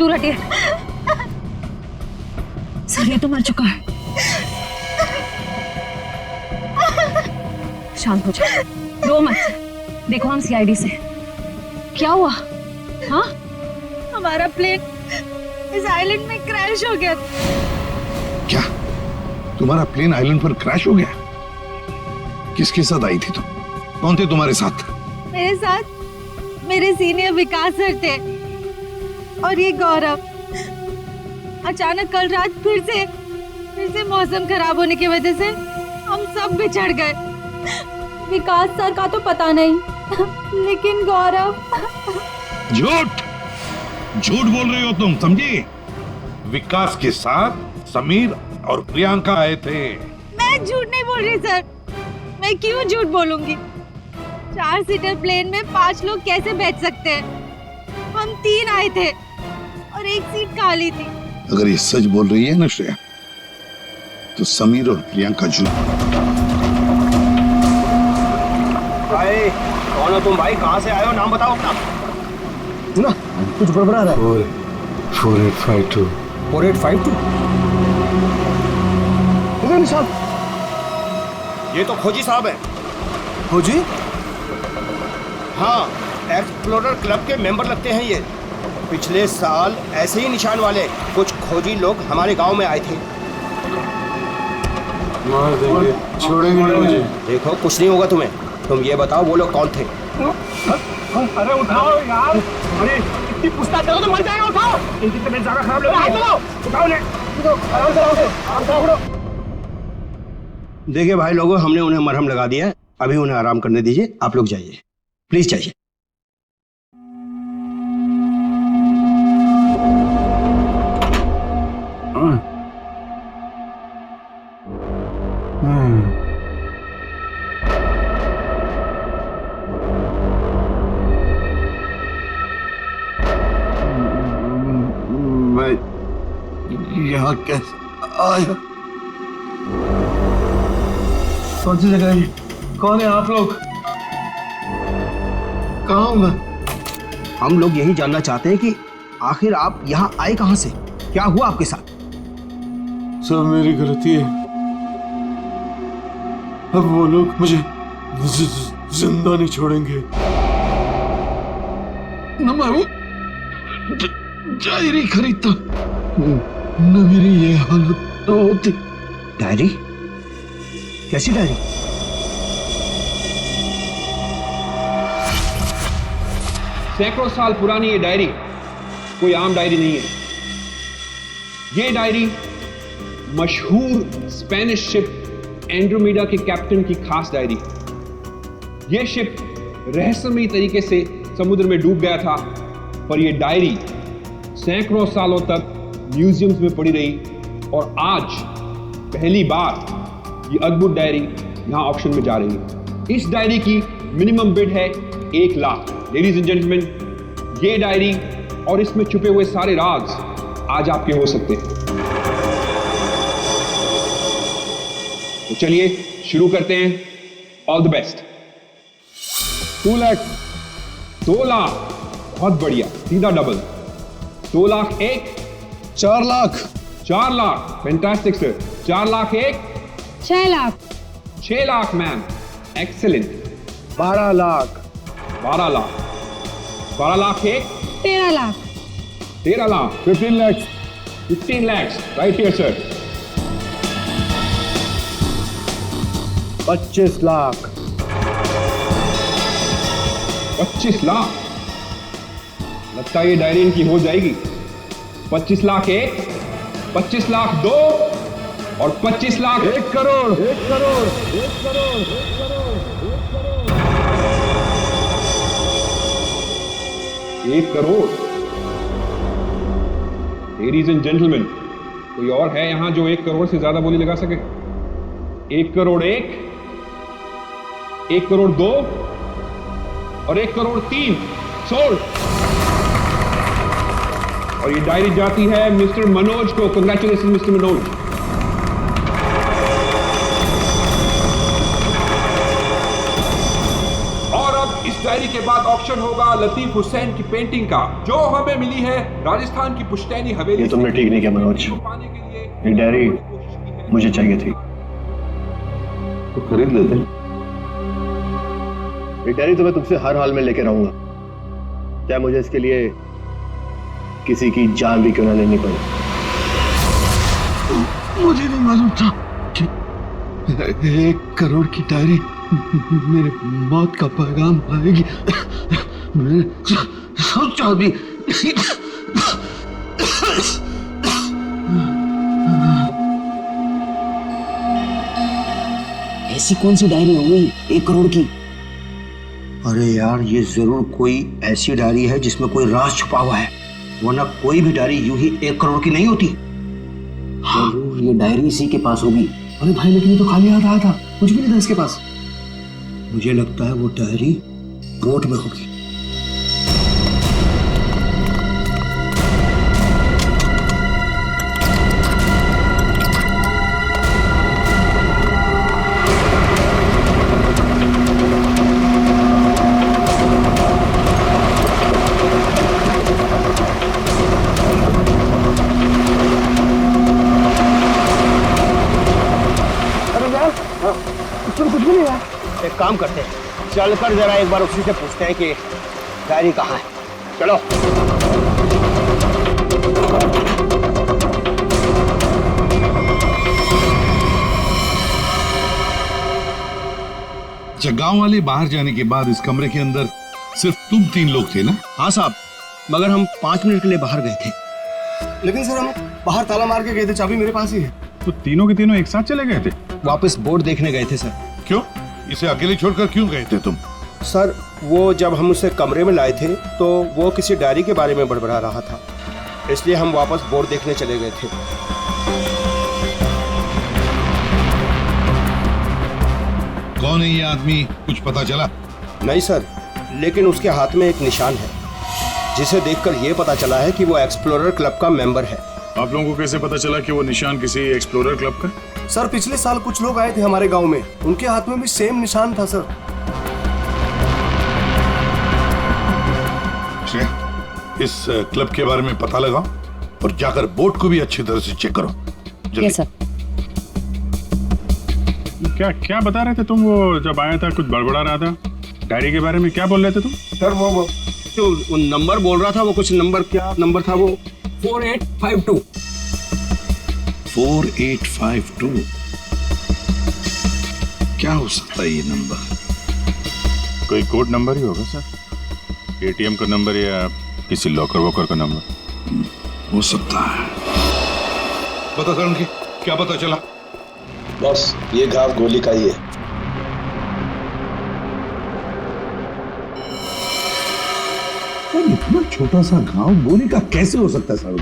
दूर हटिए। सर ये तो मर चुका है। शांत हो जाओ, रो मत। देखो हम सीआईडी से। क्या हुआ? हाँ, हमारा प्लेन इस आइलैंड में क्रैश हो गया। क्या तुम्हारा प्लेन आइलैंड पर क्रैश हो गया? किसके साथ आई थी तुम? कौन थे तुम्हारे साथ? मेरे साथ मेरे सीनियर विकास सर थे और ये गौरव। अचानक कल रात फिर से मौसम खराब होने की वजह से हम सब बिछड़ गए। विकास सर का तो पता नहीं, लेकिन गौरव। झूठ बोल रही हो तुम, समझी? विकास के साथ समीर और प्रियंका आए थे। मैं झूठ नहीं बोल रही सर। मैं क्यों झूठ बोलूंगी? 4 सीटर प्लेन में 5 लोग कैसे बैठ सकते हैं? हम 3 आए थे और 1 सीट खाली थी। अगर ये सच बोल रही है ना श्रेया, तो समीर और प्रियंका झूठ। भाई कौन हो तुम? भाई कहाँ से आए हो? नाम बताओ अपना। ना कुछ गड़बड़ा रहा है। 4852 4852 साहब, ये तो खोजी साहब है। खोजी? हाँ, एक्सप्लोरर क्लब के मेंबर लगते हैं ये। पिछले साल ऐसे ही निशान वाले कुछ खोजी लोग हमारे गांव में आए थे। मार देंगे, छोड़ेंगे नहीं मुझे। देखो कुछ नहीं होगा तुम्हें। तुम ये बताओ वो लोग कौन थे? अरे उठाओ यार, अरे इतनी पूछताछ करो तो मर जाएगा। उठाओ, इनकी तबीयत ज्यादा खराब लग रही है। उठाओ ले, आराम से उठाओ। देखिए भाई लोगों, हमने उन्हें मरहम लगा दिया है। अभी उन्हें आराम करने दीजिए। आप लोग जाइए, प्लीज जाइए। मैं यहाँ कैसे आया? कौन सी जगह है? कौन है आप लोग? कहाँ हूँ मैं? हम लोग यही जानना चाहते हैं कि आखिर आप यहाँ आए कहाँ से? क्या हुआ आपके साथ? सब मेरी गलती है। अब वो लोग मुझे जिंदा नहीं छोड़ेंगे। न मैं वो डायरी खरीदता, न मेरी ये हालत न होती। डायरी? कैसी डायरी? सैकड़ों साल पुरानी ये डायरी कोई आम डायरी नहीं है। ये डायरी मशहूर स्पेनिश शिप एंड्रोमेडा के कैप्टन की खास डायरी। ये शिप रहस्यमयी तरीके से समुद्र में डूब गया था, पर यह डायरी सैकड़ों सालों तक म्यूजियम्स में पड़ी रही और आज पहली बार ये अद्भुत डायरी यहां ऑक्शन में जा रही है। इस डायरी की मिनिमम बिड है 1 लाख। लेडीज एंड जेंटलमैन, ये डायरी और इसमें छुपे हुए सारे राज आज आपके हो सकते हैं। तो चलिए शुरू करते हैं। All the best. 2 lakh, 2 lakh, बहुत बढ़िया, सीधा double. 2 lakh 1, 4 lakh, 4 lakh, fantastic sir. 4 lakh 1, 6 lakh, 6 lakh ma'am, excellent. 12 lakh, 12 lakh, 12 lakh 1, 13 lakh, 13 lakh, 15 lakhs, 15 lakhs, right here sir. 25 lakh, 25 lakh. लगता है ये डायरी इनकी हो जाएगी। 25 लाख 1, 25 लाख 2 और 25 lakh 1 crore, 1 crore, 1 crore, 1 crore, 1 crore. Ladies and gentleman, कोई और है यहां जो 1 करोड़ से ज्यादा बोली लगा सके? 1 करोड़ 1, 1 करोड़ 2 और 1 करोड़ 3 सोल्ड। और ये डायरी जाती है मिस्टर मनोज को। Congratulation mister Manoj. और अब इस डायरी के बाद ऑक्शन होगा लतीफ हुसैन की पेंटिंग का, जो हमें मिली है राजस्थान की पुश्तैनी हवेली। ये तुमने ठीक नहीं किया मनोज। पाने के लिए ये डायरी मुझे चाहिए थी, तो खरीद लेते। ये डायरी तो मैं तुमसे हर हाल में लेके रहूंगा, चाहे मुझे इसके लिए किसी की जान भी क्यों ना लेनी पड़े। मुझे नहीं मालूम था कि 1 करोड़ की डायरी मेरे मौत का पैगाम आएगी। मैंने सोचा भी ऐसी कौन सी डायरी होगी 1 करोड़ की? अरे यार, ये जरूर कोई ऐसी डायरी है जिसमें कोई राज छुपा हुआ है, वरना कोई भी डायरी यूं ही 1 करोड़ की नहीं होती। जरूर ये डायरी इसी के पास होगी। अरे भाई, लेकिन ये तो खाली हाथ आया था, कुछ भी नहीं था इसके पास। मुझे लगता है वो डायरी बोट में होगी। एक काम करते हैं, चलकर जरा एक बार उसी से पूछते हैं कि डायरी कहाँ है। चलो। गांव वाले बाहर जाने के बाद इस कमरे के अंदर सिर्फ तुम 3 लोग थे ना? हाँ साहब, मगर हम 5 मिनट के लिए बाहर गए थे। लेकिन सर, हम बाहर ताला मार के गए थे, चाबी मेरे पास ही है। तो तीनों के तीनों एक साथ चले गए थे? वापस बोर्ड देखने गए थे सर। क्यों? इसे अकेले छोड़कर क्यों गए थे तुम? सर, वो जब हम उसे कमरे में लाए थे तो वो किसी डायरी के बारे में बड़बड़ा रहा था, इसलिए हम वापस बोर्ड देखने चले गए थे। कौन है ये आदमी, कुछ पता चला? नहीं सर, लेकिन उसके हाथ में एक निशान है, जिसे देखकर ये पता चला है कि वो एक्सप्लोरर क्लब का मेंबर है। आप लोगों को कैसे पता चला कि वो निशान किसी एक्सप्लोरर क्लब का? सर, पिछले साल कुछ लोग आए थे हमारे गांव में, उनके हाथ में भी सेम निशान था सर। इस क्लब के बारे में पता लगाओ और जाकर बोर्ड को भी अच्छी तरह से चेक करो। Yes sir. क्या क्या बता रहे थे तुम? वो जब आया था कुछ बड़बड़ा रहा था, डायरी के बारे में क्या बोल रहे थे तुम? सर, वो जो नंबर बोल रहा था, वो कुछ नंबर, क्या नंबर था वो? 4852। 4852 क्या हो सकता है ये नंबर? कोई कोड नंबर ही होगा सर, एटीएम का नंबर या किसी लॉकर वॉकर का नंबर हो सकता है। पता करण की क्या पता चला? बस ये घाव गोली का ही है। इतना छोटा सा घाव गोली का कैसे हो सकता है साहब?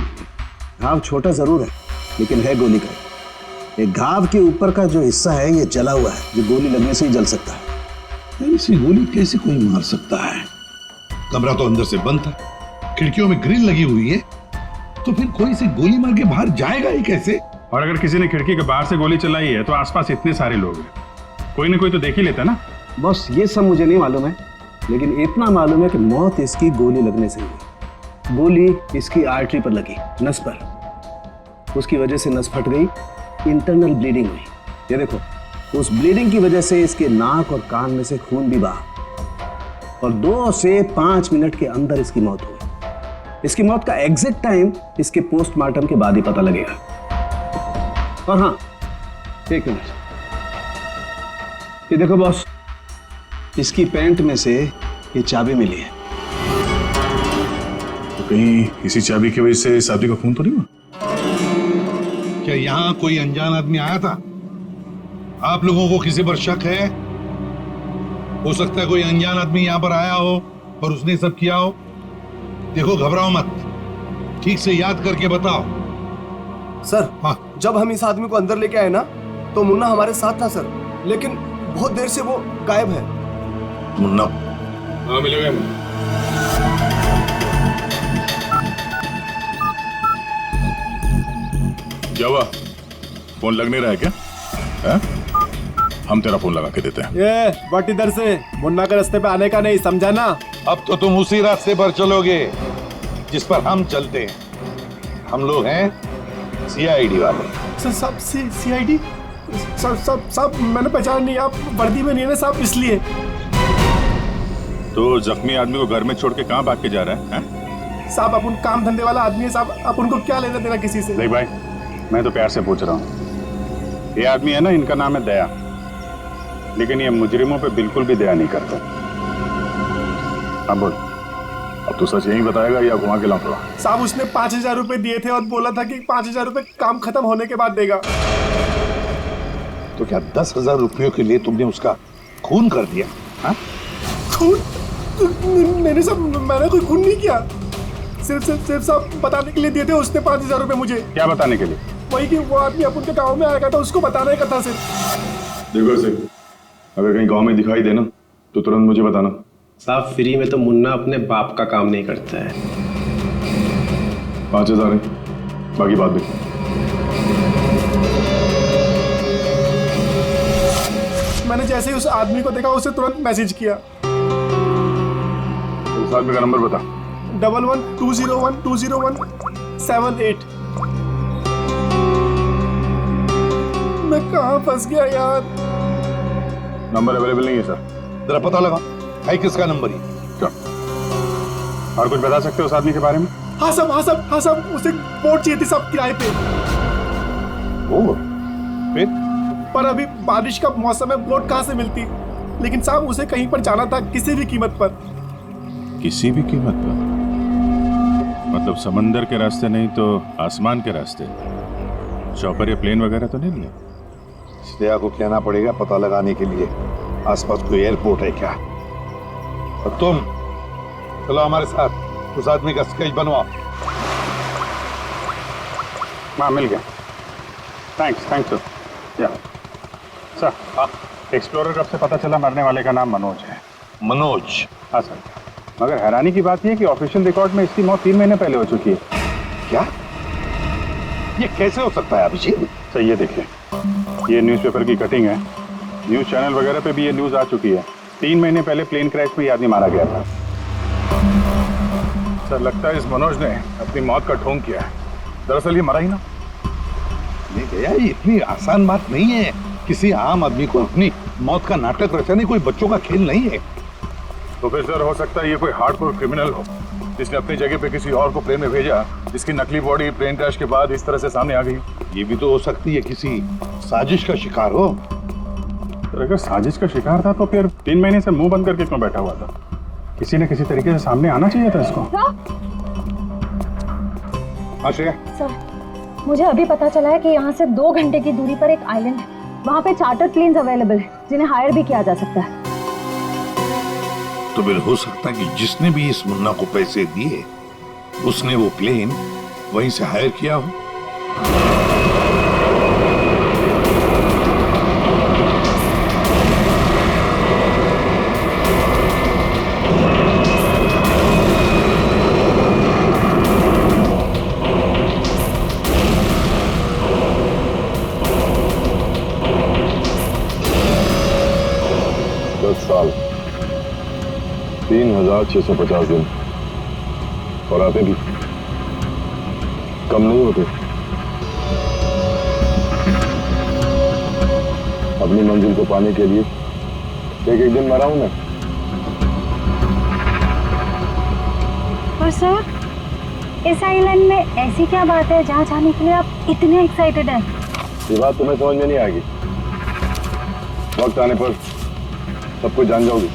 घाव छोटा जरूर है, लेकिन है गोली का। ये घाव के ऊपर का जो हिस्सा है ये जला हुआ है, जो गोली लगने से ही जल सकता है। ऐसी गोली कैसे कोई मार सकता है? कमरा तो अंदर से बंद था, खिड़कियों में ग्रिल लगी हुई है, तो फिर कोई से गोली मार के बाहर जाएगा ही कैसे? और अगर किसी ने खिड़की के बाहर से गोली चलाई है तो आसपास इतने सारे लोग हैं, कोई ना कोई तो देख ही लेता ना। बस ये सब मुझे नहीं मालूम है, लेकिन इतना मालूम है कि मौत इसकी गोली लगने से हुई। गोली इसकी आर्टरी पर लगी, नस पर। उसकी वजह से नस फट गई, इंटरनल ब्लीडिंग हुई। ये देखो, उस ब्लीडिंग की वजह से इसके नाक और कान में से खून भी बहा और 2 से 5 मिनट के अंदर इसकी मौत हुई। इसकी मौत का एग्जैक्ट टाइम इसके पोस्टमार्टम के बाद ही पता लगेगा। और हाँ, 1 मिनट, ये देखो बॉस, इसकी पैंट में से ये चाबी मिली है। तो कहीं इसी चाबी की वजह से शादी का खून तो नहीं हुआ? क्या यहाँ कोई अनजान आदमी आया था? आप लोगों को किसी पर शक है? हो सकता है कोई अनजान आदमी यहाँ पर आया हो और उसने सब किया हो। देखो, घबराओ मत, ठीक से याद करके बताओ। सर, हाँ, जब हम इस आदमी को अंदर लेके आए ना, तो मुन्ना हमारे साथ था सर, लेकिन बहुत देर से वो गायब है। मुन्ना? हाँ, मिलेगा। क्या हुआ, फोन लग नहीं रहा है क्या? हम तेरा फोन लगा के देते हैं। ये बट इधर से मुन्ना के रास्ते पे आने का नहीं, समझा ना? अब तो तुम उसी रास्ते पर चलोगे जिस पर हम चलते हैं। हम लोग हैं सीआईडी वाले। सब सीआईडी? सब मैंने पहचान नहीं, आप वर्दी में नहीं है ना साहब, इसलिए। तो जख्मी आदमी को घर में छोड़ के कहाँ भाग के जा रहा है? साहब अपन काम धंधे वाला आदमी है साहब, आप उनको क्या लेना देना किसी से? देख भाई, मैं तो प्यार से पूछ रहा हूँ। ये आदमी है ना, इनका नाम है दया, लेकिन ये मुजरिमों पे बिल्कुल भी दया नहीं करता। हाँ बोल, अब तो सच यही बताएगा या घुमा के लाऊंगा? साहब उसने 5,000 रुपए दिए थे और बोला था कि 5,000 रुपए काम खत्म होने के बाद देगा। तो क्या 10,000 रुपयों के लिए तुमने उसका खून कर दिया? हाँ? खून? नहीं साहब, मैंने कोई खून नहीं किया। सिर्फ साहब बताने के लिए दिए थे उसने 5,000 रुपए मुझे। क्या बताने के लिए? वही कि वो आदमी अपन के गाँव में आएगा था, उसको बताने का था सिर्फ। देखो सिर्फ, अगर कहीं गाँव में दिखाई देना तो तुरंत मुझे बताना। साहब फ्री में तो मुन्ना अपने बाप का काम नहीं करता है। 5,000 है, बाकी बात देख। मैंने जैसे ही उस आदमी को देखा उसे तुरंत मैसेज किया। उस आदमी का नंबर बता। 1120120178। मैं कहाँ फंस गया यार? नंबर अवेलेबल नहीं है सर। जरा पता लगा है किसका नंबर ही। क्या और कुछ बता सकते हो उस आदमी के बारे में? हाँ साहब उसे बोट चाहिए थी साहब किराए पे। ओ, फिर? पर अभी बारिश का मौसम है, बोट कहाँ से मिलती? लेकिन साहब उसे कहीं पर जाना था किसी भी कीमत पर। किसी भी कीमत पर? मतलब समंदर के रास्ते नहीं तो आसमान के रास्ते? चॉपर या प्लेन वगैरह तो नहीं लिया? श्रेया को कहना पड़ेगा पता लगाने के लिए आसपास कोई एयरपोर्ट है क्या। और तुम चलो हमारे साथ, उस आदमी का स्केच बनवाओ। हाँ मिल गया। Thanks sir. या सर, एक्सप्लोरर कब से पता चला मरने वाले का नाम मनोज है? मनोज? हाँ सर, मगर हैरानी की बात यह है कि ऑफिशियल रिकॉर्ड में इसकी मौत 3 महीने पहले हो चुकी है। क्या? ये कैसे हो सकता है अभिषेक? सर ये देखिए, ये न्यूज़पेपर की कटिंग है, न्यूज़ चैनल वगैरह पे भी ये न्यूज़ आ चुकी है। 3 महीने पहले प्लेन क्रैश में ये आदमी मारा गया था। सर लगता है इस मनोज ने अपनी मौत का ढोंग किया है। दरअसल ये मरा ही ना। नहीं भैया, ये इतनी आसान बात नहीं है किसी आम आदमी को अपनी मौत का नाटक रचाने। कोई बच्चों का खेल नहीं है। तो फिर सर हो सकता है ये कोई हार्डकोर क्रिमिनल हो जिसने अपनी जगह पे किसी और को प्लेन में भेजा, जिसकी नकली बॉडी प्लेन क्रैश के बाद इस तरह से सामने आ गई। ये भी तो हो सकती है किसी साजिश का शिकार हो। तो अगर साजिश का शिकार था तो फिर 3 महीने से मुंह बंद करके क्यों बैठा हुआ था? किसी न किसी तरीके से सामने आना चाहिए था इसको। हाँ श्रेया। सर, मुझे अभी पता चला है कि यहाँ से 2 घंटे की दूरी पर एक आइलैंड है। वहाँ पे चार्टर प्लेन्स अवेलेबल है जिन्हें हायर भी किया जा सकता है। तो फिर हो सकता है कि जिसने भी इस मुन्ना को पैसे दिए उसने वो प्लेन वहीं से हायर किया हो। साल 3,650 दिन और आते भी कम नहीं होते। अपनी मंजिल को पाने के लिए एक दिन मरा हूं मैं। पर सर, इस आइलैंड में ऐसी क्या बात है जहाँ जाने के लिए आप इतने एक्साइटेड हैं? ये बात तुम्हें समझ में नहीं आएगी, वक्त आने पर सब कुछ जान जाओगी।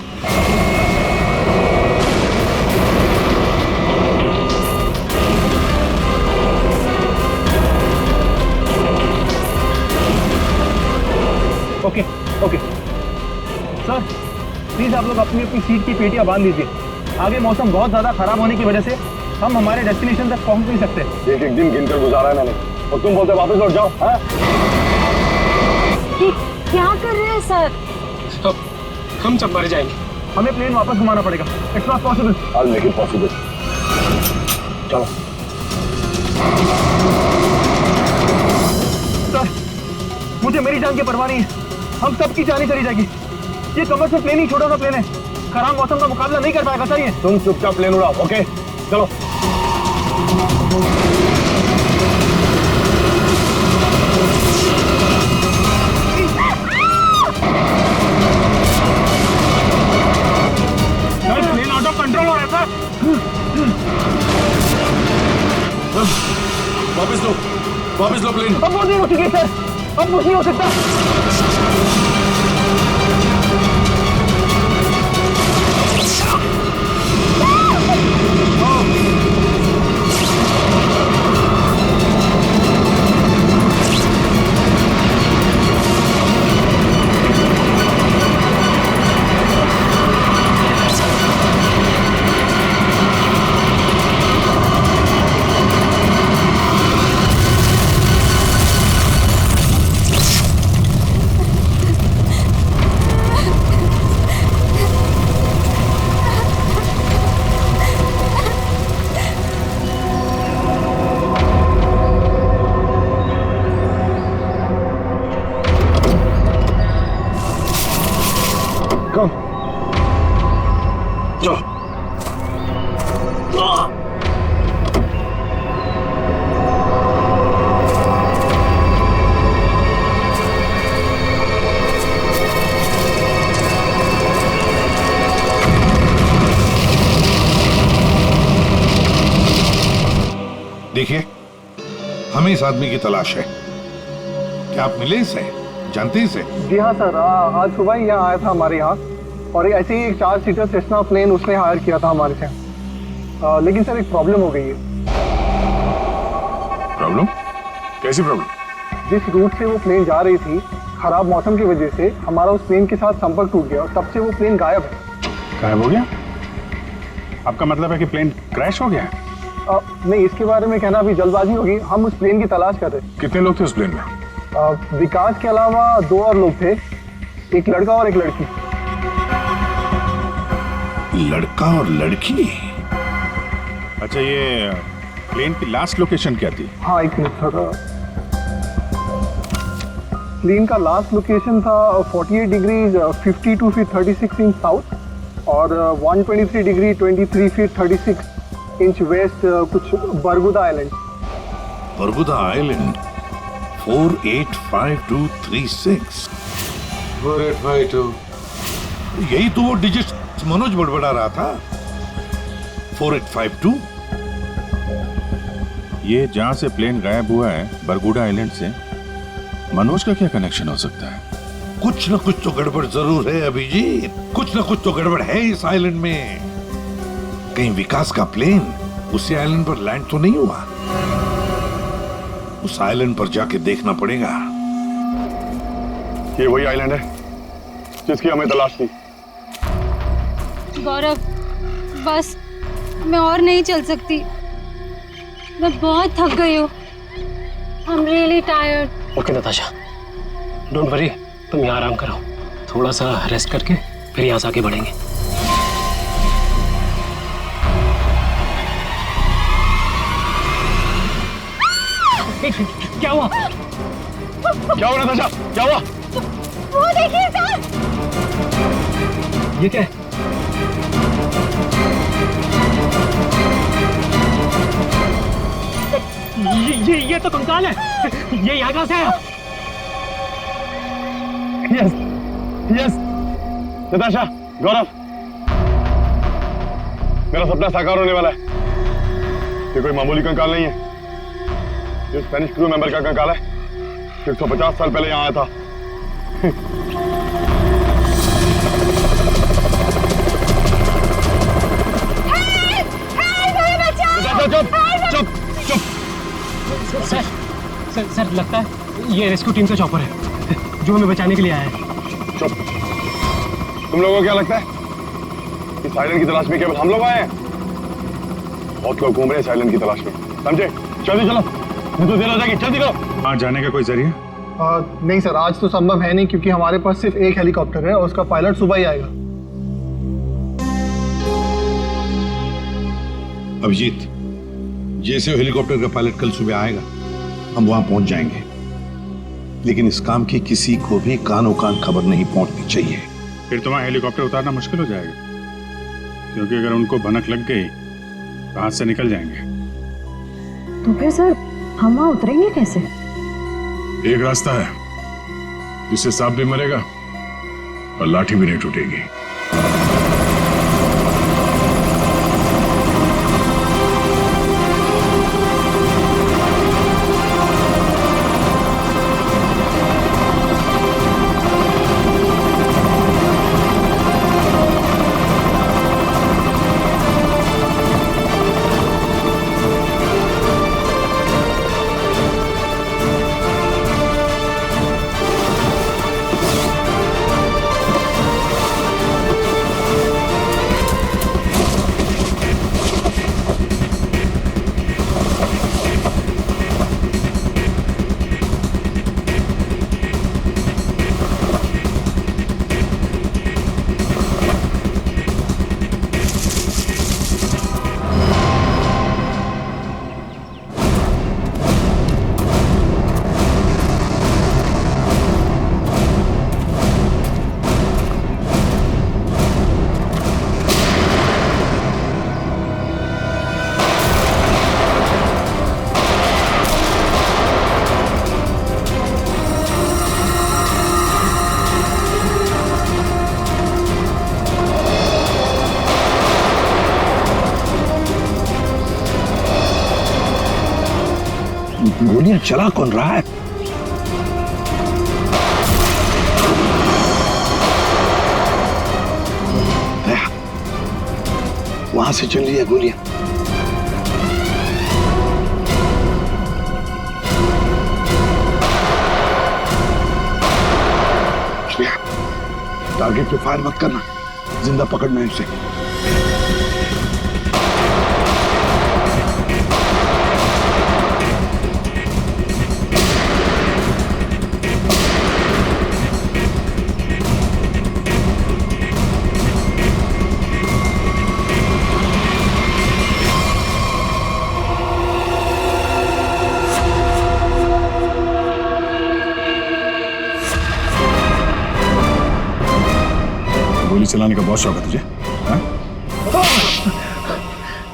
ओके सर, प्लीज आप लोग अपनी अपनी सीट की पेटियां बांध लीजिए। आगे मौसम बहुत ज्यादा खराब होने की वजह से हम हमारे डेस्टिनेशन तक पहुंच नहीं सकते। एक दिन गिनकर गुजारा है मैंने और तुम बोलते वापस लौट जाओ। क्या कर रहे हैं सर? हम सब मर जाएंगे, हमें प्लेन वापस घुमाना पड़ेगा। It's not possible. I'll make it possible। चलो सर, मुझे मेरी जान की परवाह नहीं है। हम सबकी जानी चली जाएगी। ये कमर्शियल प्लेन ही छोटा सा प्लेन है, खराब मौसम का मुकाबला नहीं कर पाएगा सर ये। तुम चुपचाप प्लेन उड़ाओ, ओके? चलो। Sir plane out of control हो रहा है सर। वापस लो प्लेन। अब वो नहीं हो चुकी सर, अब कुछ नहीं हो सकता। देखिए, हमें इस आदमी की तलाश है। क्या आप मिले इसे? जानते इसे? जी हाँ सर, आज सुबह ही यहाँ आया था हमारे यहाँ, और ऐसे ही एक 4 सीटर सेस्ना प्लेन उसने हायर किया था हमारे से। लेकिन सर एक प्रॉब्लम हो गई है। प्रॉब्लम? कैसी प्रॉब्लम? जिस रूट से वो प्लेन जा रही थी, खराब मौसम की वजह से हमारा उस प्लेन के साथ संपर्क टूट गया और तब से वो प्लेन गायब है। गायब हो गया? आपका मतलब है कि प्लेन क्रैश हो गया है? नहीं, इसके बारे में कहना अभी जल्दबाजी होगी। हम उस प्लेन की तलाश कर रहे हैं। कितने लोग थे उस प्लेन में? विकास के अलावा 2 और लोग थे, एक लड़का और एक लड़की। लड़का और लड़की? अच्छा, ये प्लेन की लास्ट लोकेशन क्या थी? हाँ, एक मिनट सर। प्लेन का लास्ट लोकेशन था 48 डिग्री 52 फीट 36 इंच साउथ और 123 डिग्री 23 फीट 36 इंच वेस्ट, कुछ बरगुदा आइलैंड। बरगुदा आइलैंड 485236। 4852। यही तो वो डिजिट मनोज बड़बड़ा रहा था। 4852। ये जहां से प्लेन गायब हुआ है, बरगुडा आइलैंड से, मनोज का क्या कनेक्शन हो सकता है? कुछ न कुछ तो गड़बड़ जरूर है अभिजीत, कुछ न कुछ तो गड़बड़ है इस आइलैंड में। कहीं विकास का प्लेन उसी आइलैंड पर लैंड तो नहीं हुआ? उस आइलैंड पर जाके देखना पड़ेगा। ये वही आइलैंड है जिसकी हमें तलाश थी। गौरव, बस मैं और नहीं चल सकती। मैं बहुत थक गई हूँ। I am really tired. Okay Natasha, don't worry, तुम यहाँ आराम करो, थोड़ा सा रेस्ट करके फिर यहाँ से आगे बढ़ेंगे। क्या हुआ? क्या हुआ नताशा? क्या हुआ? वो देखिए सर। ये क्या है? ये तो कंकाल है। ये यहाँ कहाँ से आया? यस यस नताशा, गौरव, मेरा सपना साकार होने वाला है। ये कोई मामूली कंकाल नहीं है। ये स्पेनिश क्रू मेंबर का कंकाल है, 150 साल पहले यहाँ आया था। चुप चुप चुप। सर लगता है ये रेस्क्यू टीम का चॉपर है जो हमें बचाने के लिए आया है। चुप। तुम लोगों को क्या लगता है इस आइलैंड की तलाश में केवल हम लोग आए हैं? बहुत लोग घूम रहे हैं इस आइलैंड की तलाश में, समझे? जल्दी चलो, नहीं तो देर हो जाएगी। जल्दी करो। वहां जाने का कोई जरिया? नहीं सर, आज तो संभव है नहीं क्योंकि हमारे पास सिर्फ एक हेलीकॉप्टर है और उसका पायलट सुबह ही आएगा। अभिजीत, जैसे हेलीकॉप्टर का पायलट कल सुबह आएगा हम वहां पहुंच जाएंगे। लेकिन इस काम की किसी को भी कानो कान खबर नहीं पहुंचनी चाहिए। फिर तुम्हारा हेलीकॉप्टर उतारना मुश्किल हो जाएगा, क्योंकि अगर उनको भनक लग गई तो हाथ से निकल जाएंगे। तो फिर सर हम वहां उतरेंगे कैसे? एक रास्ता है जिससे सांप भी मरेगा और लाठी भी नहीं टूटेगी। गोलियां चला कौन रहा है? वहां से चल रही है गोलियां। टारगेट पे फायर मत करना, जिंदा पकड़ना है उसे। गोली चलाने का बहुत शौक है तुझे? हाँ?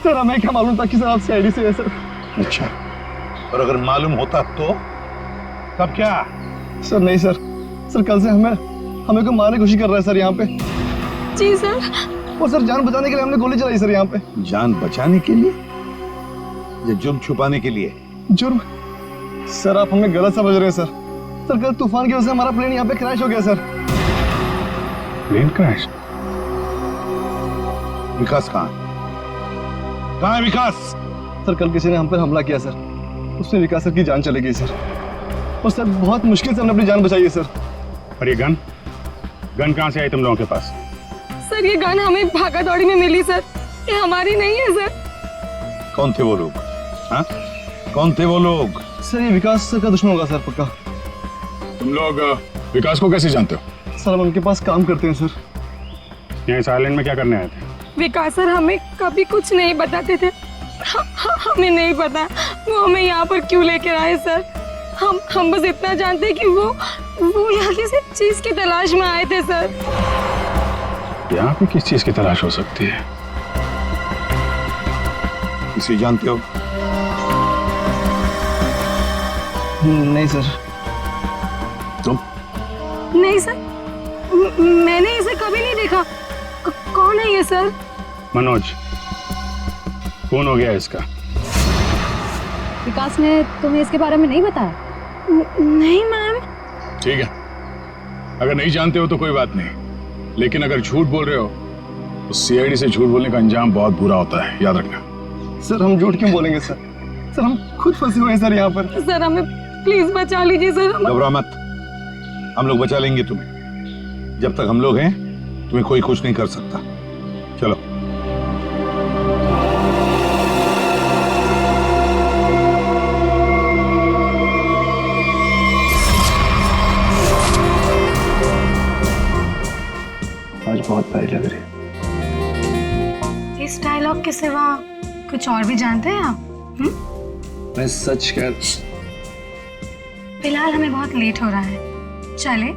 सर हमें क्या मालूम था कि सर आप सीआईडी से है सर। अच्छा, और अगर मालूम होता तो तब क्या? सर नहीं सर, सर कल से हमें को मारने की कोशिश कर रहा है सर यहाँ पे। जी सर। और सर जान बचाने के लिए हमने गोली चलाई सर यहाँ पे। जान बचाने के लिए या जुर्म छुपाने के लिए? जुर्म? सर आप हमें गलत समझ रहे हैं सर। सर कल तूफान की वजह से हमारा प्लेन यहाँ पे क्रैश हो गया सर। Plane crash? विकास कहाँ है विकास? सर कल किसी ने हम पर हमला किया सर, उसमें विकास सर की जान चली गई सर। और सर बहुत मुश्किल से हमने अपनी जान बचाई है सर। और ये गन कहाँ से आई तुम लोगों के पास? सर ये गन हमें भागा दौड़ी में मिली सर, ये हमारी नहीं है सर। कौन थे वो लोग? हाँ, कौन थे वो लोग? सर ये विकास सर का दुश्मन होगा सर पक्का। तुम लोग विकास को कैसे जानते हो? सर हम उनके पास काम करते हैं सर। यहाँ इस आइलैंड में क्या करने आए थे? विकास सर हमें कभी कुछ नहीं बताते थे। हमें नहीं पता वो हमें यहाँ पर क्यों लेकर आए सर। हम बस इतना जानते हैं कि वो यहाँ किसी चीज की तलाश में आए थे सर। यहाँ पे किस चीज की तलाश हो सकती है? इसे जानते हो? नहीं सर। तुम? नहीं सर, मैंने इसे कभी नहीं देखा। कौन है ये सर? मनोज, कौन हो गया इसका? विकास ने तुम्हें इसके बारे में नहीं बताया? नहीं मैम। ठीक है, अगर नहीं जानते हो तो कोई बात नहीं, लेकिन अगर झूठ बोल रहे हो तो सीआईडी से झूठ बोलने का अंजाम बहुत बुरा होता है, याद रखना। सर हम झूठ क्यों बोलेंगे सर? सर हम खुद फंसे हुए हैं सर यहाँ पर। सर हमें प्लीज बचा लीजिए सर। घबरा मत, हम लोग बचा लेंगे तुम्हें। जब तक हम लोग हैं तुम्हें कोई कुछ नहीं कर सकता। चलो। आज बहुत प्यारी लग रही है। इस डायलॉग के सिवा कुछ और भी जानते हैं आप? मैं सच कह फिलहाल हमें बहुत लेट हो रहा है, चले?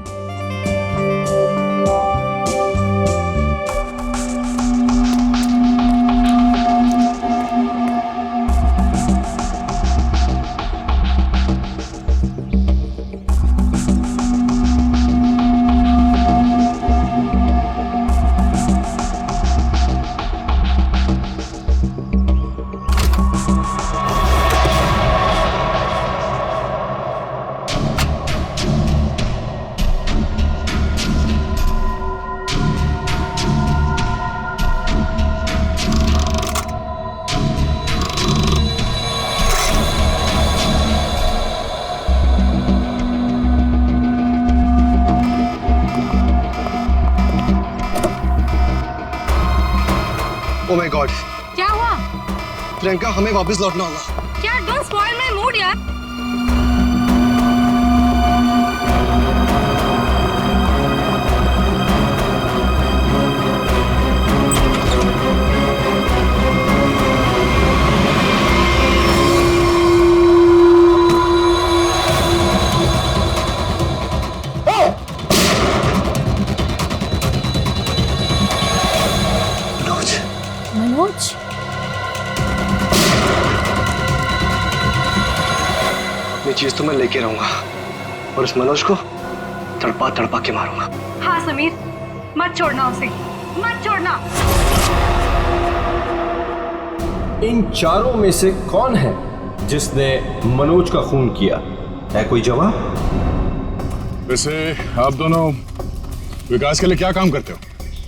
Oh my God! क्या हुआ? प्रियंका, हमें वापस लौटना होगा। क्या? डोंट स्पॉइल माय मूड यार। मनोज, अपनी चीज तो मैं लेके रहूंगा और इस मनोज को तड़पा तड़पा के मारूंगा। हाँ समीर, मत छोड़ना उसे, मत छोड़ना। इन चारों में से कौन है जिसने मनोज का खून किया? है कोई जवाब? वैसे आप दोनों विकास के लिए क्या काम करते हो?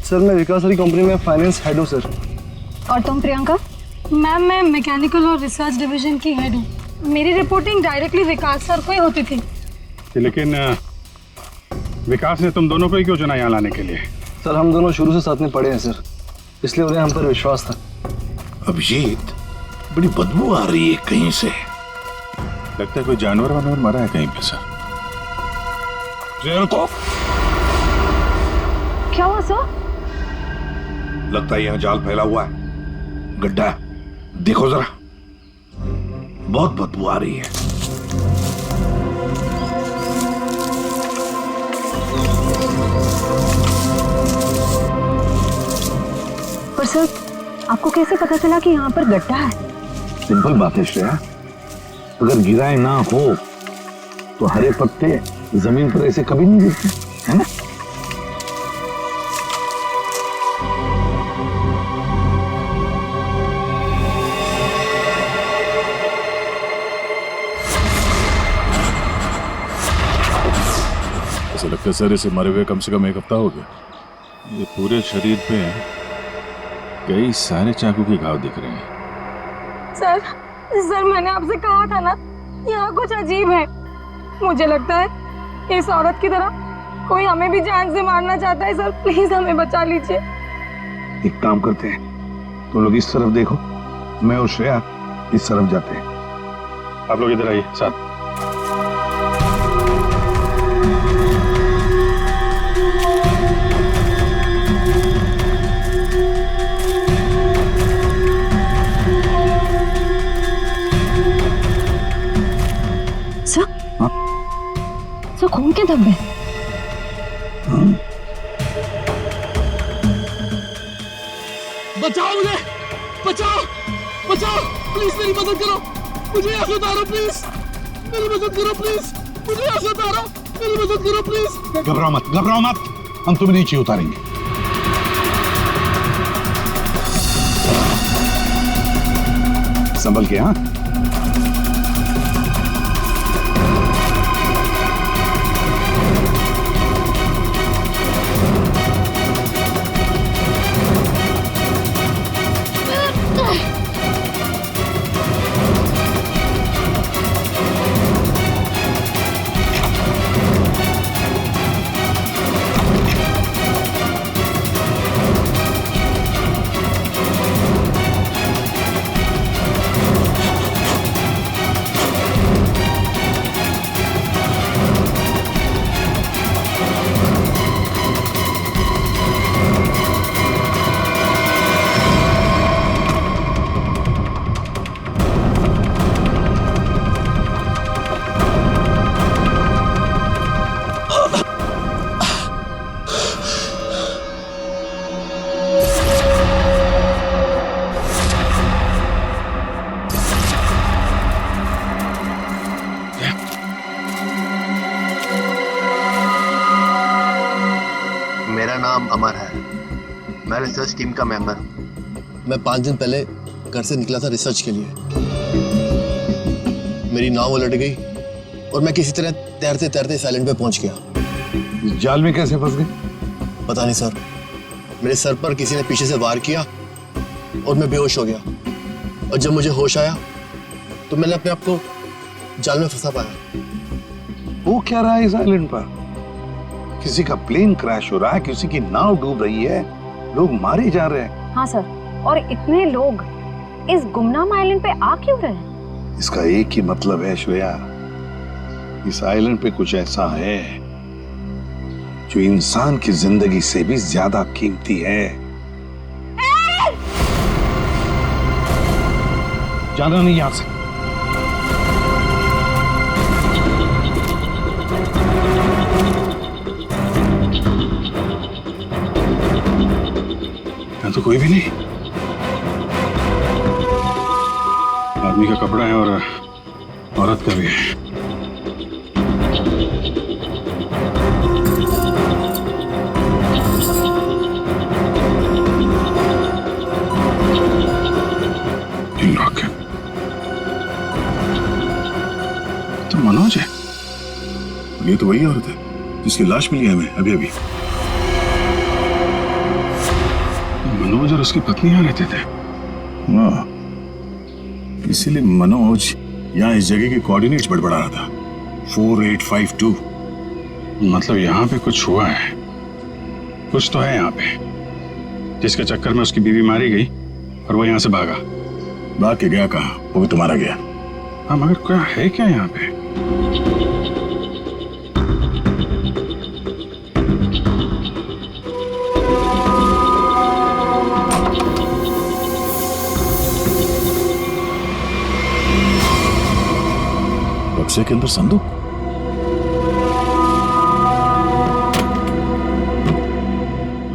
सर, मैं विकास वाली कंपनी में फाइनेंस हेड हूँ सर। और तुम प्रियंका? मैम, मैं मैकेनिकल और रिसर्च डिवीजन की हेड हूँ। मेरी रिपोर्टिंग डायरेक्टली विकास सर को ही होती थी। लेकिन विकास ने तुम दोनों को ही क्यों चुना यहाँ लाने के लिए? सर, हम दोनों शुरू से साथ में पढ़े हैं सर, इसलिए उन्हें हम पर विश्वास था। अभिजीत, बड़ी बदबू आ रही है कहीं से। लगता है कोई जानवर वानवर मरा है कहीं पे सर। को क्या हुआ सर? लगता है यहाँ जाल फैला हुआ है, गड्ढा है। देखो जरा, बहुत बदबू आ रही है। पर सर, आपको कैसे पता चला कि यहाँ पर गड्ढा है? सिंपल बात है श्रेया, अगर गिराए ना हो तो हरे पत्ते जमीन पर ऐसे कभी नहीं गिरते, है ना? ऐसा लगता है सर इसे मरे हुए कम से कम 1 हफ्ता हो गया। ये पूरे शरीर पे कई सारे चाकू के घाव दिख रहे हैं। सर मैंने आपसे कहा था ना, यहाँ कुछ अजीब है। मुझे लगता है इस औरत की तरह कोई हमें भी जान से मारना चाहता है। सर प्लीज हमें बचा लीजिए। एक काम करते हैं, तुम लोग इस तरफ देखो, मैं और श्रेया इस तरफ जाते हैं। आप लोग इधर आइए साथ। सर, खून के धब्बे। बचाओ मुझे, बचाओ, बचाओ, प्लीज मेरी मदद करो, मुझे यहाँ से उतारो प्लीज, मेरी मदद करो प्लीज, मुझे यहाँ से उतारो, मेरी मदद करो प्लीज। घबराओ मत, घबराओ मत, हम तुम्हें नीचे उतारेंगे। संभल के। हाँ, रिसर्च टीम का मेंबर। मैं 5 दिन पहले घर से निकला था रिसर्च के लिए। मेरी नाव उलट गई और मैं किसी तरह तैरते तैरते इस आइलैंड पे पहुंच गया। जाल में कैसे फंस गए? पता नहीं सर, मेरे सर पर किसी ने पीछे से वार किया और मैं बेहोश हो गया। और जब मुझे होश आया तो मैंने अपने आप को जाल में फंसा पाया। वो क्या रहा है इस आइलैंड पर? किसी का प्लेन क्रैश हो रहा है, किसी की नाव डूब रही है, लोग मारे जा रहे हैं। हाँ सर, और इतने लोग इस गुमनाम आइलैंड पे आ क्यों रहे हैं? इसका एक ही मतलब है श्रेया, इस आइलैंड पे कुछ ऐसा है जो इंसान की जिंदगी से भी ज्यादा कीमती है। जाना नहीं यहां से। यहाँ तो कोई भी नहीं। आदमी का कपड़ा है और औरत का भी है। लॉक है तो मनोज है। ये तो वही औरत है जिसकी लाश मिली है हमें अभी अभी। मनोज और उसकी पत्नी यहाँ रहते थे। वाह, इसीलिए मनोज यहाँ इस जगह के कोऑर्डिनेट्स बड़बड़ा रहा था। 4852। मतलब यहाँ पे कुछ हुआ है, कुछ तो है यहाँ पे, जिसके चक्कर में उसकी बीवी मारी गई और वो यहाँ से भागा। भाग के गया कहाँ? वो भी तुम्हारा गया। हाँ, मगर क्या है क्या यहाँ पे? बक्से के अंदर संदूक।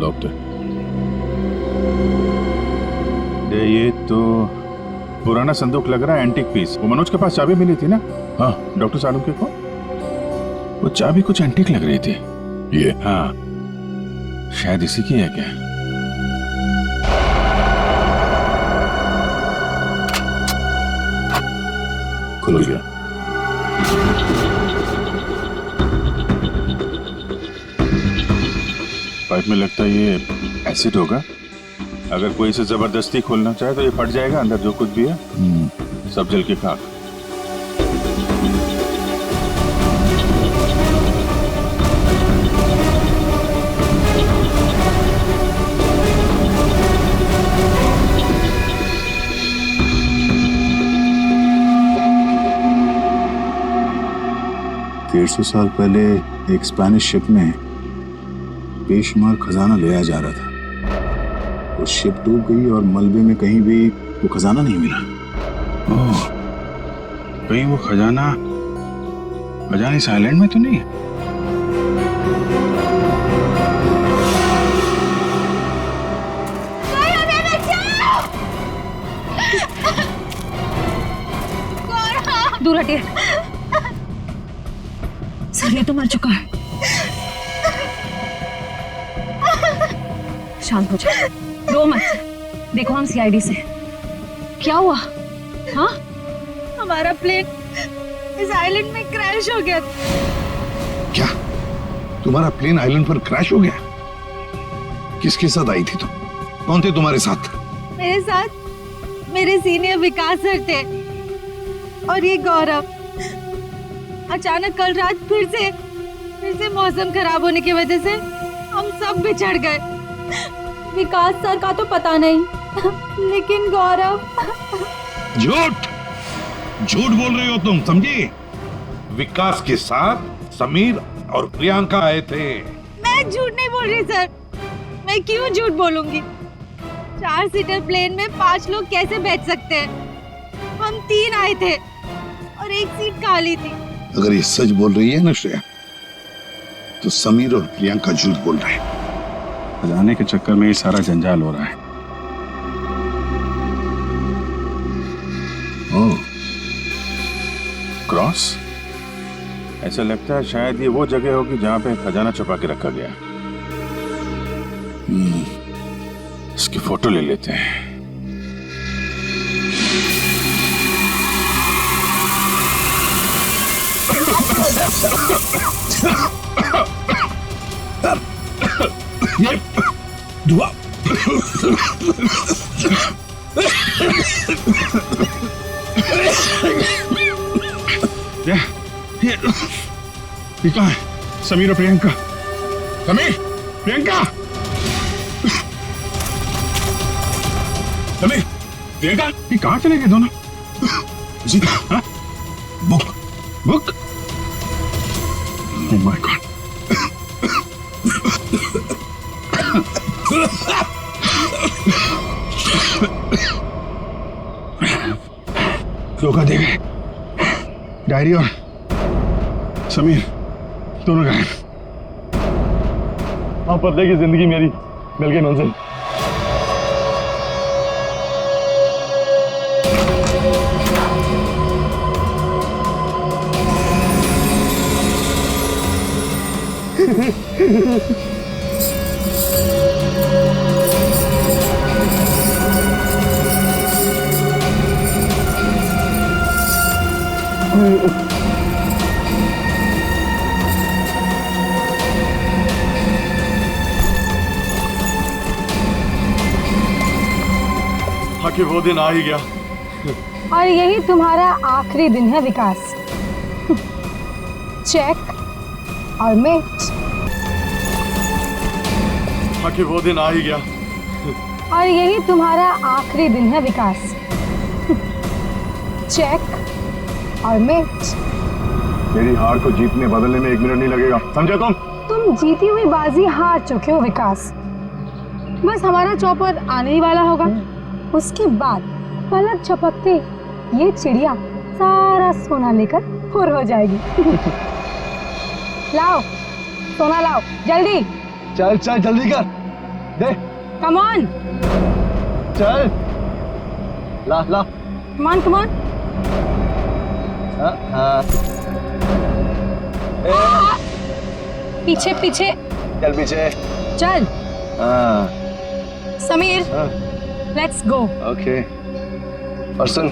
लॉक्ड है। ये तो पुराना संदूक लग रहा है, एंटीक पीस। वो मनोज के पास चाबी मिली थी ना? हाँ, डॉक्टर सालुंके को वो चाबी कुछ एंटीक लग रही थी। ये हाँ, शायद इसी की है क्या? खुल गया। पाइप में लगता है ये एसिड होगा। अगर कोई इसे जबरदस्ती खोलना चाहे तो ये फट जाएगा। अंदर जो कुछ भी है सब जल के खाक। सौ साल पहले एक स्पेनिश शिप में बेशुमार खजाना ले आया जा रहा था। वो शिप डूब गई और मलबे में कहीं भी वो खजाना नहीं मिला। ओह, कहीं वो खजाना इस आइलैंड में तो नहीं है? दूर हटिए सर, ये तो मर चुका है। शांत हो जाओ, रो मत। देखो हम सीआईडी से। क्या हुआ? हाँ, हमारा प्लेन इस आइलैंड में क्रैश हो गया। क्या तुम्हारा प्लेन आइलैंड पर क्रैश हो गया? किसके साथ आई थी तुम? कौन थे तुम्हारे साथ? मेरे साथ मेरे सीनियर विकास सर थे और ये गौरव। अचानक कल रात फिर से मौसम खराब होने की वजह से हम सब बिछड़ गए। विकास सर का तो पता नहीं, लेकिन गौरव। झूठ बोल रही हो तुम, समझी? विकास के साथ समीर और प्रियंका आए थे। मैं झूठ नहीं बोल रही सर। मैं क्यों झूठ बोलूंगी? 4 सीटर प्लेन में 5 लोग कैसे बैठ सकते हैं? हम 3 आए थे और एक सीट खाली थी। अगर ये सच बोल रही है ना श्रेया, तो समीर और प्रियंका झूठ बोल रहे हैं। जाने के चक्कर में ये सारा जंजाल हो रहा है। ओह, क्रॉस। ऐसा लगता है शायद ये वो जगह होगी जहां पे खजाना छुपा के रखा गया। इसकी फोटो ले लेते हैं। ये धुआं ये कहाँ है? समीर और प्रियंका। समीर, प्रियंका, समीर, प्रियंका, ये कहाँ चले गए दोनों? हाँ? Book, book. Oh my God. धोखा दे गए। डायरी और समीर दोनों गायब। हाँ, बदले की जिंदगी मेरी मिल गई मंजिल। कि वो दिन आ ही गया और यही तुम्हारा आखिरी दिन है विकास। चेक और मेट। कि वो दिन आ ही गया और यही तुम्हारा आखिरी दिन है विकास। चेक और मेट। मेरी हार को जीतने बदलने में 1 मिनट नहीं लगेगा, समझे तुम जीती हुई बाजी हार चुके हो विकास। बस हमारा चौपर आने ही वाला होगा। उसके बाद पलक झपकते ये चिड़िया सारा सोना लेकर फुर हो जाएगी। लाओ सोना लाओ जल्दी। चल चल जल्दी कर दे। Come on. चल ला ला। Come on come on. पीछे पीछे। चल पीछे चल। Sameer let's go. ओके। और सुन,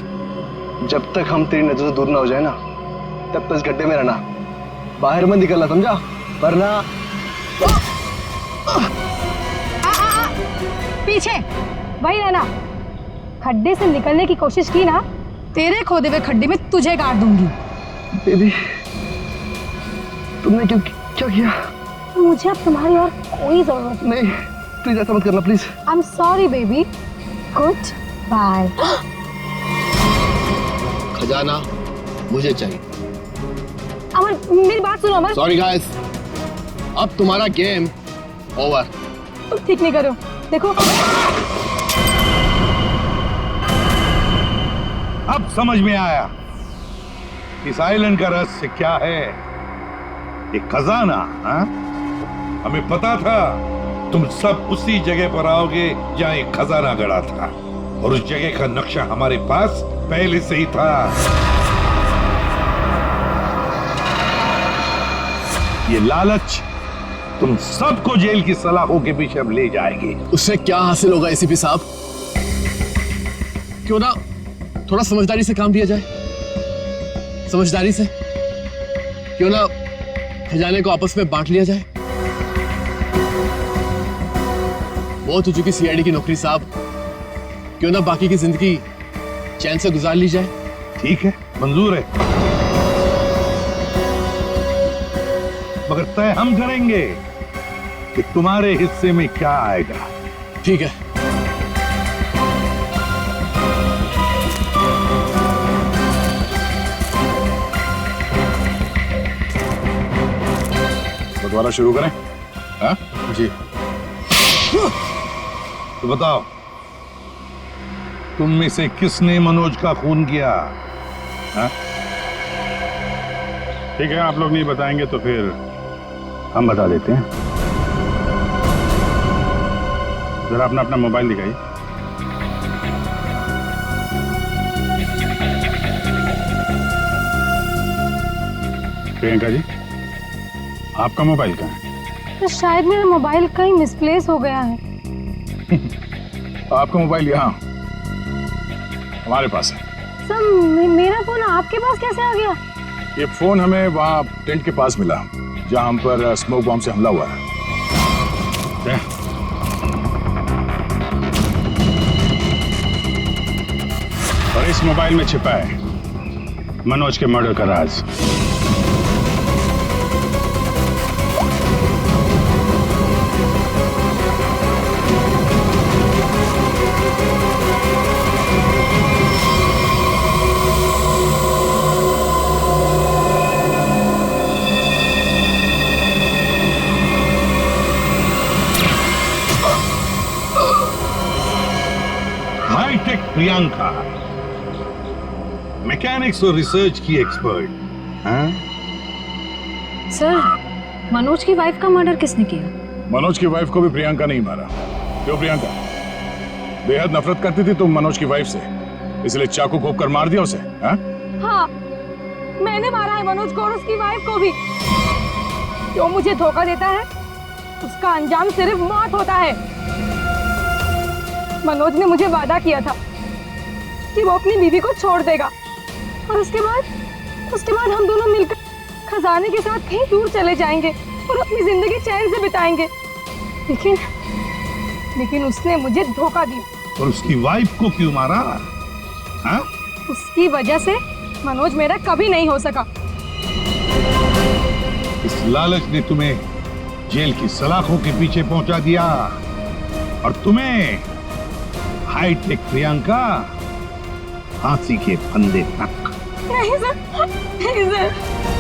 जब तक हम तेरी नजर से दूर ना हो जाए ना, तब तक इस गड्ढे में रहना, बाहर मत निकलना, समझा? वरना पीछे वही रहना। खड्डे से निकलने की कोशिश की ना, तेरे खोदे हुए खड्डे में तुझे गाड़ दूंगी। बेबी, तुमने क्या किया? मुझे अब तुम्हारी और कोई जरूरत नहीं। प्लीज ऐसा मत करना please. I am sorry baby. Good bye. खजाना मुझे चाहिए। अमर मेरी बात सुनो अमर। सॉरी गाइस, अब तुम्हारा गेम ओवर। तुम ठीक नहीं करो। देखो अब समझ में आया इस आइलैंड का रहस्य क्या है। एक खजाना। हाँ? हमें पता था तुम सब उसी जगह पर आओगे जहां एक खजाना गड़ा था, और उस जगह का नक्शा हमारे पास पहले से ही था। ये लालच तुम सबको जेल की सलाखों के पीछे अब ले जाएगी। उससे क्या हासिल होगा एसीपी साहब? क्यों ना थोड़ा समझदारी से काम लिया जाए। समझदारी से क्यों ना खजाने को आपस में बांट लिया जाए। बहुत हो चुकी सीआईडी की नौकरी साहब, क्यों ना बाकी की जिंदगी चैन से गुजार ली जाए। ठीक है, मंजूर है, मगर तय हम करेंगे कि तुम्हारे हिस्से में क्या आएगा। ठीक है। तो दोबारा शुरू करें? हाँ जी। तो बताओ, तुम में से किसने मनोज का खून किया? हाँ? ठीक है, आप लोग नहीं बताएंगे तो फिर हम बता देते हैं। जरा अपना अपना मोबाइल दिखाइए। प्रियंका जी, आपका मोबाइल कहाँ है? तो शायद मेरा मोबाइल कहीं मिसप्लेस हो गया है। आपका मोबाइल यहाँ हमारे पास है। सर मेरा फोन आपके पास कैसे आ गया? ये फोन हमें वहाँ टेंट के पास मिला जहाँ हम पर स्मोक बॉम्ब से हमला हुआ है। और इस मोबाइल में छिपा है मनोज के मर्डर का राज। हाईटेक प्रियंका, मैकेनिक्स और रिसर्च की एक्सपर्ट। हाँ? सर मनोज की वाइफ का मर्डर किसने किया? मनोज की वाइफ को भी प्रियंका नहीं मारा। क्यों प्रियंका, बेहद नफरत करती थी तुम मनोज की वाइफ से, इसलिए चाकू घोंप कर मार दिया उसे? हाँ, मैंने मारा है मनोज को और उसकी वाइफ को भी। जो मुझे धोखा देता है उसका अंजाम सिर्फ मौत होता है। मनोज ने मुझे वादा किया था कि वो अपनी बीवी को छोड़ देगा और उसके बाद हम दोनों मिलकर खजाने के साथ कहीं दूर चले जाएंगे और अपनी जिंदगी चैन से बिताएंगे। लेकिन उसने मुझे धोखा दिया। और उसकी वाइफ को क्यों मारा? हाँ? उसकी वजह से मनोज मेरा कभी नहीं हो सका। इस लालच ने तुम्हें जेल की सलाखों के पीछे पहुंचा दिया और तुम्हें हाईटेक प्रियंका फांसी के फंदे तक। नहीं सर, नहीं सर।